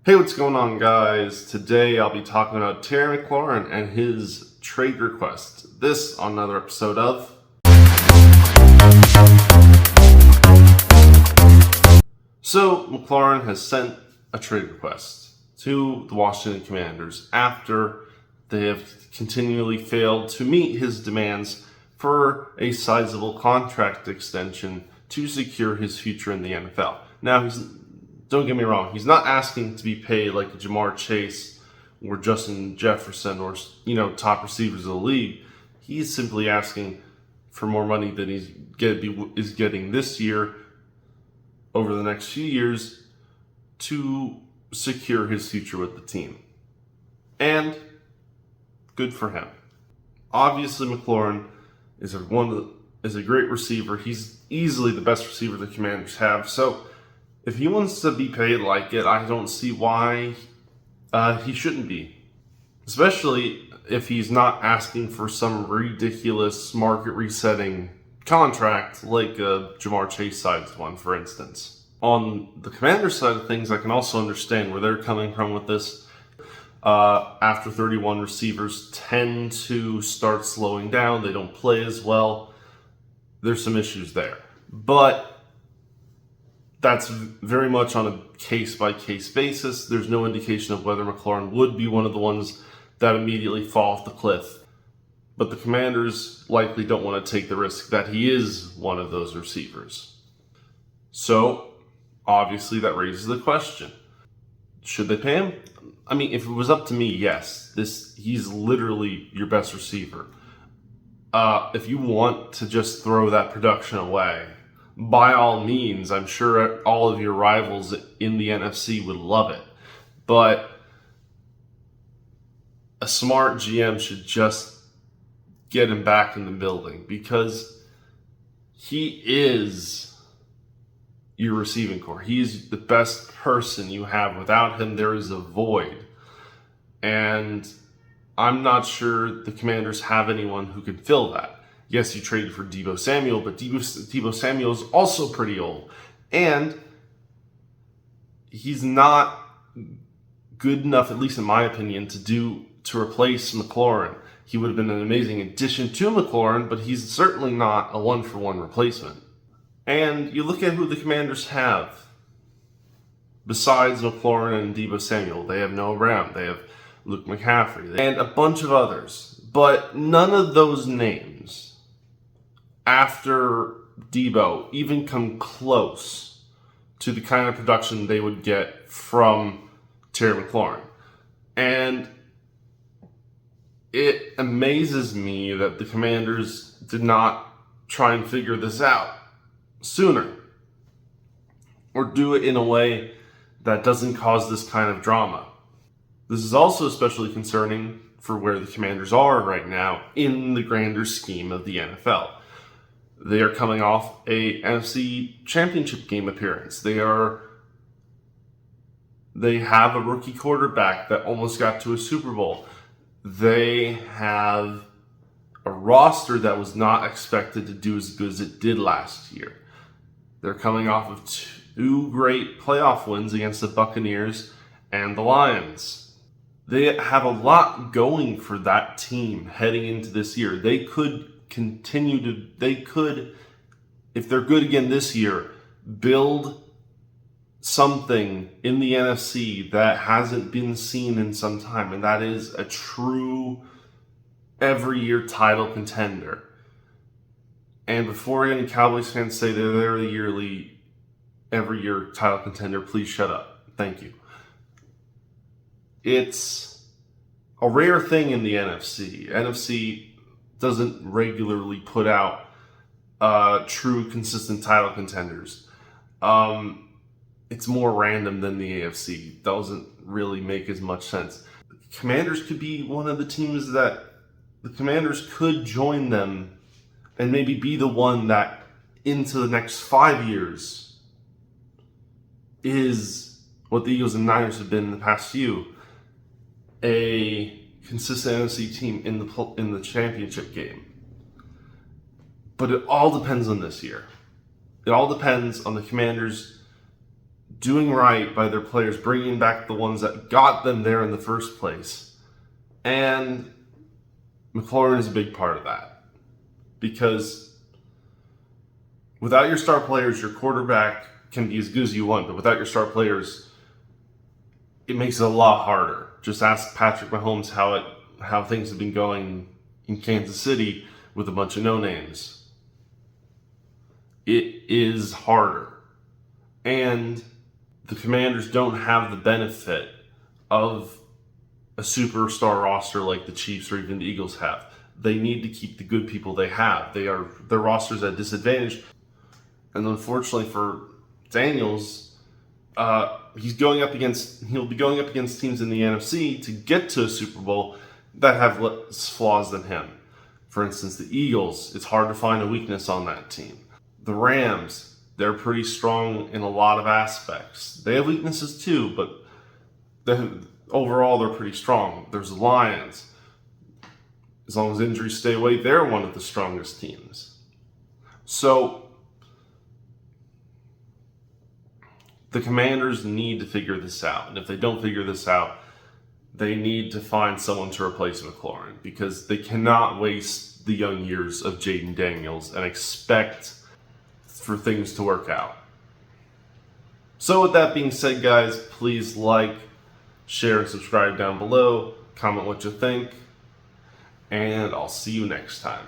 Hey, what's going on, guys? Today I'll be talking about Terry McLaurin and his trade request. This on another episode of... So, McLaurin has sent a trade request to the Washington Commanders after they have continually failed to meet his demands for a sizable contract extension to secure his future in the NFL. Now, don't get me wrong, he's not asking to be paid like Jamar Chase or Justin Jefferson or, top receivers of the league. He's simply asking for more money than is getting this year over the next few years to secure his future with the team. And good for him. Obviously, McLaurin is a great receiver. He's easily the best receiver the Commanders have. So if he wants to be paid like it, I don't see why he shouldn't be. Especially if he's not asking for some ridiculous market resetting contract like Jamar Chase sized one, for instance. On the Commanders side of things, I can also understand where they're coming from with this. After 31, receivers tend to start slowing down. They don't play as well. There's some issues there. But that's very much on a case-by-case basis. There's no indication of whether McLaurin would be one of the ones that immediately fall off the cliff. But the Commanders likely don't want to take the risk that he is one of those receivers. So, obviously, that raises the question. Should they pay him? I mean, if it was up to me, yes. He's literally your best receiver. If you want to just throw that production away, by all means, I'm sure all of your rivals in the NFC would love it. But a smart GM should just get him back in the building because he is your receiving core. He is the best person you have. Without him, there is a void. And I'm not sure the Commanders have anyone who can fill that. Yes, you traded for Deebo Samuel, but Deebo Samuel is also pretty old. And he's not good enough, at least in my opinion, to replace McLaurin. He would have been an amazing addition to McLaurin, but he's certainly not a one-for-one replacement. And you look at who the Commanders have. Besides McLaurin and Deebo Samuel, they have Noah Brown, they have Luke McCaffrey, and a bunch of others. But none of those names after Deebo even come close to the kind of production they would get from Terry McLaurin. And it amazes me that the Commanders did not try and figure this out sooner, or do it in a way that doesn't cause this kind of drama. This is also especially concerning for where the Commanders are right now in the grander scheme of the NFL. They are coming off a NFC Championship game appearance. They have a rookie quarterback that almost got to a Super Bowl. They have a roster that was not expected to do as good as it did last year. They're coming off of two great playoff wins against the Buccaneers and the Lions. They have a lot going for that team heading into this year. They could, if they're good again this year, build something in the NFC that hasn't been seen in some time, and that is a true every year title contender. And before any Cowboys fans say they're the every year title contender, please shut up. Thank you. It's a rare thing in the NFC. NFC doesn't regularly put out true, consistent title contenders. It's more random than the AFC. Doesn't really make as much sense. Commanders could be one of the teams that the Commanders could join them and maybe be the one that into the next 5 years is what the Eagles and Niners have been in the past few. A consistent NFC team in the championship game. But it all depends on this year. It all depends on the Commanders doing right by their players, bringing back the ones that got them there in the first place. And McLaurin is a big part of that. Because without your star players, your quarterback can be as good as you want, but without your star players, it makes it a lot harder. Just ask Patrick Mahomes how things have been going in Kansas City with a bunch of no-names. It is harder. And the Commanders don't have the benefit of a superstar roster like the Chiefs or even the Eagles have. They need to keep the good people they have. Their roster's at disadvantage. And unfortunately for Daniels, he'll be going up against teams in the NFC to get to a Super Bowl that have less flaws than him. For instance, the Eagles, it's hard to find a weakness on that team. The Rams, they're pretty strong in a lot of aspects. They have weaknesses too, but overall they're pretty strong. There's the Lions. As long as injuries stay away, they're one of the strongest teams. So the Commanders need to figure this out. And if they don't figure this out, they need to find someone to replace McLaurin, because they cannot waste the young years of Jaden Daniels and expect for things to work out. So with that being said, guys, please like, share, and subscribe down below. Comment what you think. And I'll see you next time.